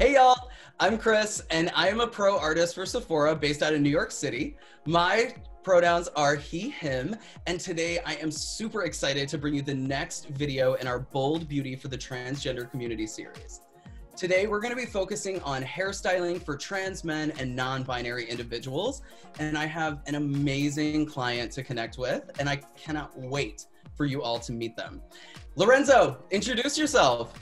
Hey y'all, I'm Chris and I am a pro artist for Sephora based out of New York City. My pronouns are he, him, and today I am super excited to bring you the next video in our Bold Beauty for the Transgender Community series. Today we're going to be focusing on hairstyling for trans men and non-binary individuals, and I have an amazing client to connect with, and I cannot wait for you all to meet them. Lorenzo, introduce yourself.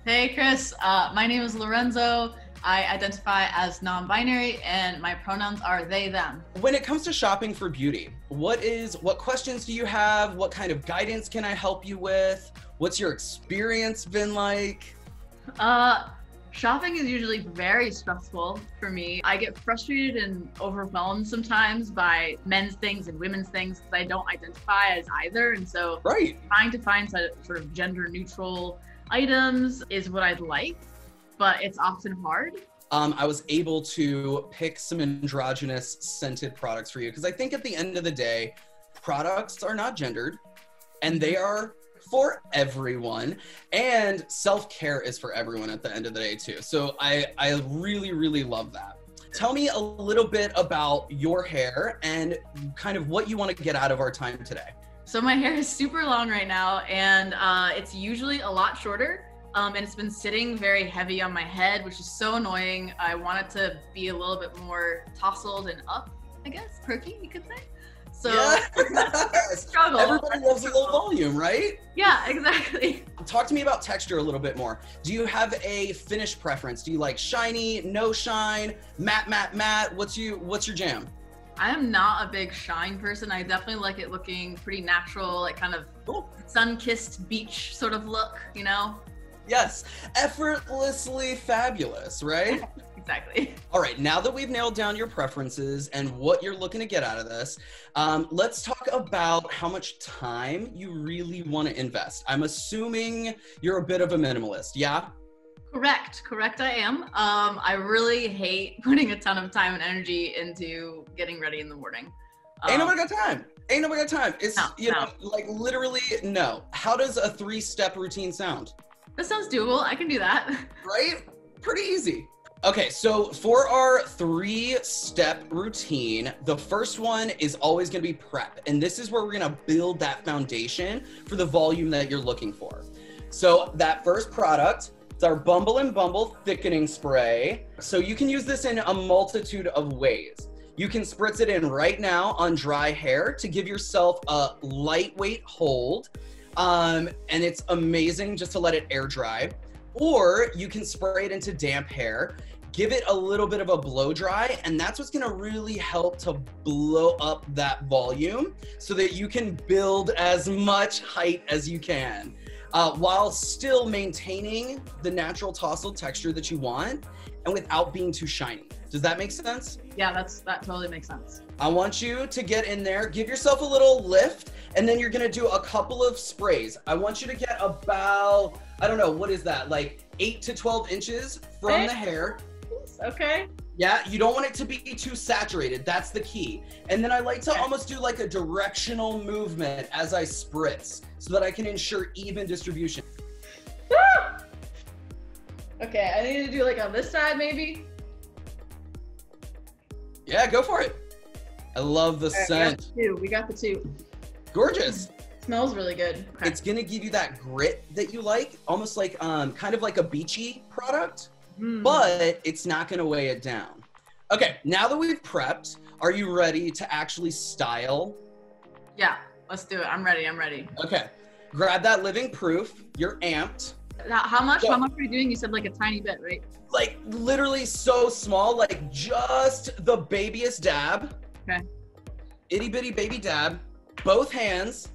Hey Chris, my name is Lorenzo. I identify as non-binary and my pronouns are they, them. When it comes to shopping for beauty, what questions do you have? What kind of guidance can I help you with? What's your experience been like? Shopping is usually very stressful for me. I get frustrated and overwhelmed sometimes by men's things and women's things because I don't identify as either. And so trying to find sort of gender neutral items is what I'd like, but it's often hard. I was able to pick some androgynous scented products for you because I think at the end of the day, products are not gendered and they are for everyone, and self-care is for everyone at the end of the day too. So I really, really love that. Tell me a little bit about your hair and kind of what you want to get out of our time today. So my hair is super long right now, and it's usually a lot shorter, and it's been sitting very heavy on my head, which is so annoying. I want it to be a little bit more tousled and up, I guess, perky, you could say. So yes. Struggle. Everybody loves a little volume, right? Yeah, exactly. Talk to me about texture a little bit more. Do you have a finish preference? Do you like shiny, no shine, matte, matte, matte? What's your jam? I am not a big shine person. I definitely like it looking pretty natural, like kind of sun-kissed beach sort of look, you know? Yes, effortlessly fabulous, right? Exactly. All right, now that we've nailed down your preferences and what you're looking to get out of this, let's talk about how much time you really want to invest. I'm assuming you're a bit of a minimalist, yeah? Correct I am. I really hate putting a ton of time and energy into getting ready in the morning. Ain't nobody got time. Ain't nobody got time. It's, no. Like literally no. How does a 3-step routine sound? That sounds doable. I can do that. Right? Pretty easy. Okay, so for our 3-step routine, the first one is always gonna be prep. And this is where we're gonna build that foundation for the volume that you're looking for. So that first product, it's our Bumble and Bumble thickening spray. So you can use this in a multitude of ways. You can spritz it in right now on dry hair to give yourself a lightweight hold. And it's amazing just to let it air dry. Or you can spray it into damp hair, give it a little bit of a blow dry, and that's what's gonna really help to blow up that volume so that you can build as much height as you can. While still maintaining the natural tousled texture that you want and without being too shiny. Does that make sense? Yeah, that totally makes sense. I want you to get in there, give yourself a little lift, and then you're gonna do a couple of sprays. I want you to get about, I don't know, what is that? Like 8 to 12 inches from the hair. Okay. Yeah, you don't want it to be too saturated. That's the key. And then I like to almost do like a directional movement as I spritz so that I can ensure even distribution. Okay, I need to do like on this side maybe. Yeah, go for it. I love the scent. We got the two. Gorgeous. Smells really good. Okay. It's gonna give you that grit that you like, almost like kind of like a beachy product. But it's not gonna weigh it down. Okay, now that we've prepped, are you ready to actually style? Yeah, let's do it. I'm ready. Okay, grab that living proof. You're amped. How much are you doing? You said like a tiny bit, right? Like literally so small, like just the babyest dab. Okay. Itty bitty baby dab, both hands.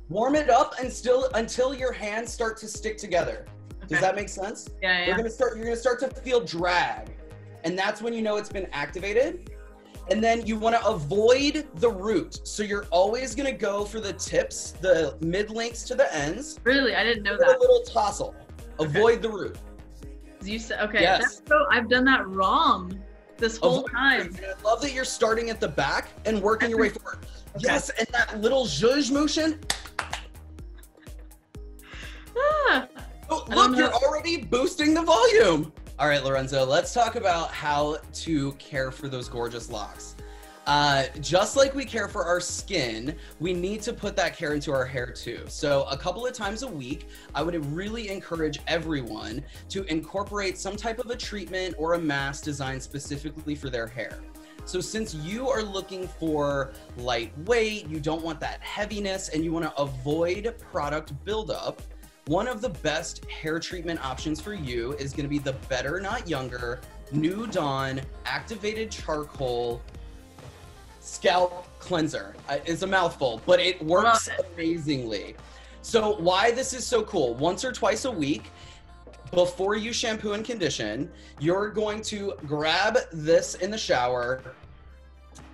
Warm it up until your hands start to stick together. Does that make sense? Yeah. You're gonna start to feel drag. And that's when you know it's been activated. And then you wanna avoid the root. So you're always gonna go for the tips, the mid-lengths to the ends. Really? I didn't know that. A little tousle. Avoid the root. You said, okay, yes. I've done that wrong this whole time. And I love that you're starting at the back and working your way forward. Okay. Yes, and that little zhuzh motion. look, you're already boosting the volume. All right, Lorenzo, let's talk about how to care for those gorgeous locks. Just like we care for our skin, we need to put that care into our hair too. So a couple of times a week, I would really encourage everyone to incorporate some type of a treatment or a mask designed specifically for their hair. So since you are looking for lightweight, you don't want that heaviness, and you want to avoid product buildup, one of the best hair treatment options for you is going to be the Better Not Younger New Dawn Activated Charcoal Scalp Cleanser. It's a mouthful, but it works amazingly. So why this is so cool, once or twice a week, before you shampoo and condition, you're going to grab this in the shower.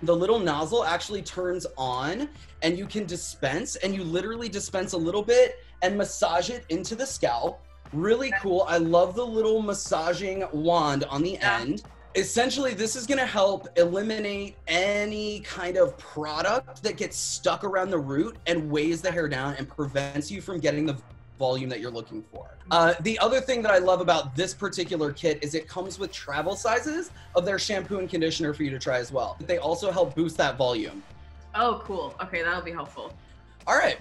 The little nozzle actually turns on and you can dispense, and you literally dispense a little bit and massage it into the scalp. Really cool. I love the little massaging wand on the end. Essentially, this is going to help eliminate any kind of product that gets stuck around the root and weighs the hair down and prevents you from getting the volume that you're looking for. The other thing that I love about this particular kit is it comes with travel sizes of their shampoo and conditioner for you to try as well. They also help boost that volume. Oh, cool. Okay, that'll be helpful. All right,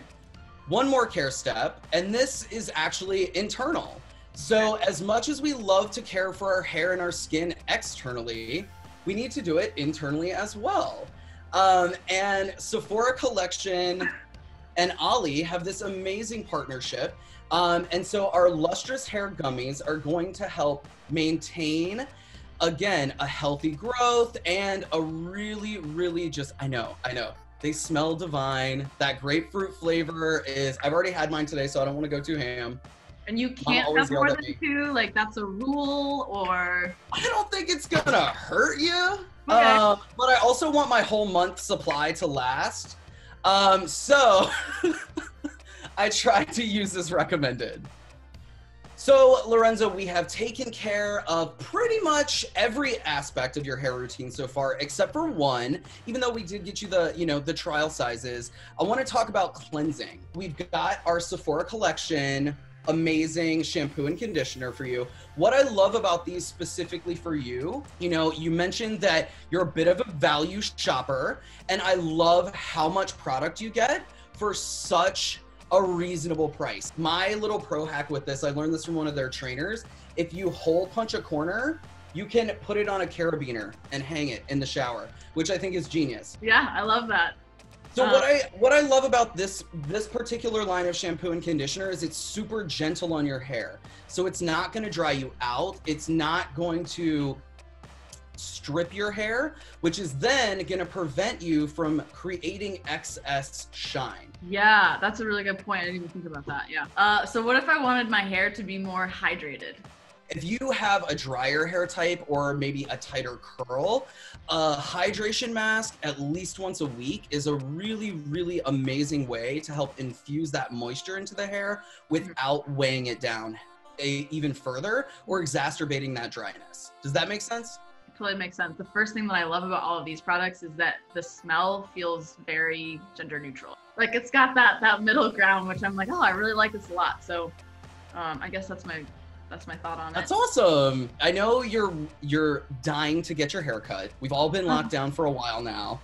one more care step, and this is actually internal. So as much as we love to care for our hair and our skin externally, we need to do it internally as well. And Sephora Collection and Ollie have this amazing partnership. And so our lustrous hair gummies are going to help maintain, again, a healthy growth and a really, really just, I know, they smell divine. That grapefruit flavor is, I've already had mine today, so I don't want to go too ham. And you can't have more than two, like that's a rule, or? I don't think it's gonna hurt you. Okay. But I also want my whole month supply to last. So I try to use as recommended. So Lorenzo, we have taken care of pretty much every aspect of your hair routine so far, except for one. Even though we did get you the trial sizes, I want to talk about cleansing. We've got our Sephora Collection amazing shampoo and conditioner for you. What I love about these specifically for you, you mentioned that you're a bit of a value shopper, and I love how much product you get for such a reasonable price. My little pro hack with this, I learned this from one of their trainers. If you hole punch a corner, you can put it on a carabiner and hang it in the shower, which I think is genius. Yeah, I love that. So what I love about this particular line of shampoo and conditioner is it's super gentle on your hair. So it's not going to dry you out. It's not going to strip your hair, which is then going to prevent you from creating excess shine. Yeah, that's a really good point. I didn't even think about that. Yeah. So what if I wanted my hair to be more hydrated? If you have a drier hair type or maybe a tighter curl, a hydration mask at least once a week is a really, really amazing way to help infuse that moisture into the hair without weighing it down even further or exacerbating that dryness. Does that make sense? It totally makes sense. The first thing that I love about all of these products is that the smell feels very gender neutral. Like it's got that middle ground, which I'm like, oh, I really like this a lot. So I guess that's my thought on it. That's awesome. I know you're dying to get your hair cut. We've all been locked down for a while now.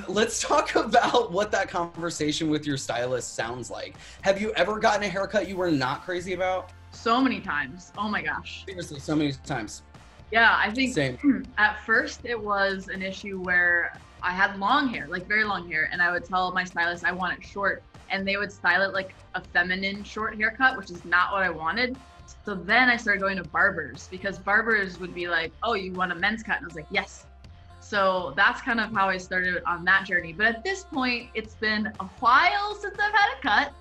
Let's talk about what that conversation with your stylist sounds like. Have you ever gotten a haircut you were not crazy about? So many times. Oh my gosh. Seriously, so many times. Yeah, I think Same. At first it was an issue where I had long hair, like very long hair, and I would tell my stylist I want it short, and they would style it like a feminine short haircut, which is not what I wanted. So then I started going to barbers because barbers would be like, oh, you want a men's cut? And I was like, yes. So that's kind of how I started on that journey. But at this point, it's been a while since I've had a cut.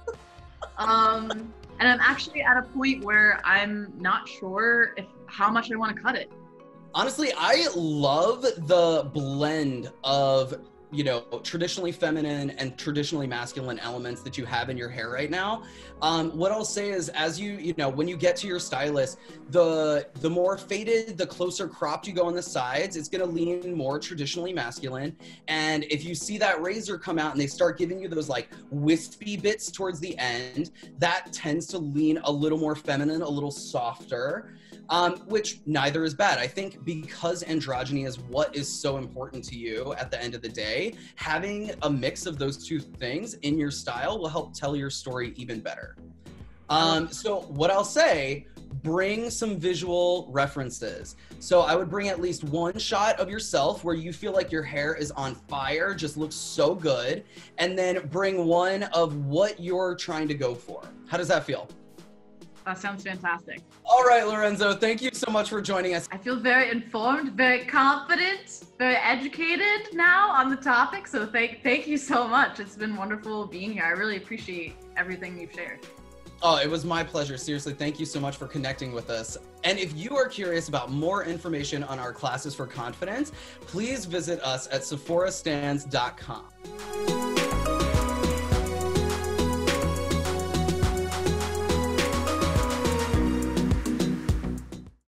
And I'm actually at a point where I'm not sure how much I want to cut it. Honestly, I love the blend of you know, traditionally feminine and traditionally masculine elements that you have in your hair right now. What I'll say is, as you know, when you get to your stylist, the more faded, the closer cropped you go on the sides, it's gonna lean more traditionally masculine. And if you see that razor come out and they start giving you those like wispy bits towards the end, that tends to lean a little more feminine, a little softer. Which neither is bad. I think because androgyny is what is so important to you at the end of the day, having a mix of those two things in your style will help tell your story even better. So what I'll say, bring some visual references. So I would bring at least one shot of yourself where you feel like your hair is on fire, just looks so good, and then bring one of what you're trying to go for. How does that feel? That sounds fantastic. All right, Lorenzo, thank you so much for joining us. I feel very informed, very confident, very educated now on the topic. So thank you so much. It's been wonderful being here. I really appreciate everything you've shared. Oh, it was my pleasure. Seriously, thank you so much for connecting with us. And if you are curious about more information on our classes for confidence, please visit us at sephorastands.com.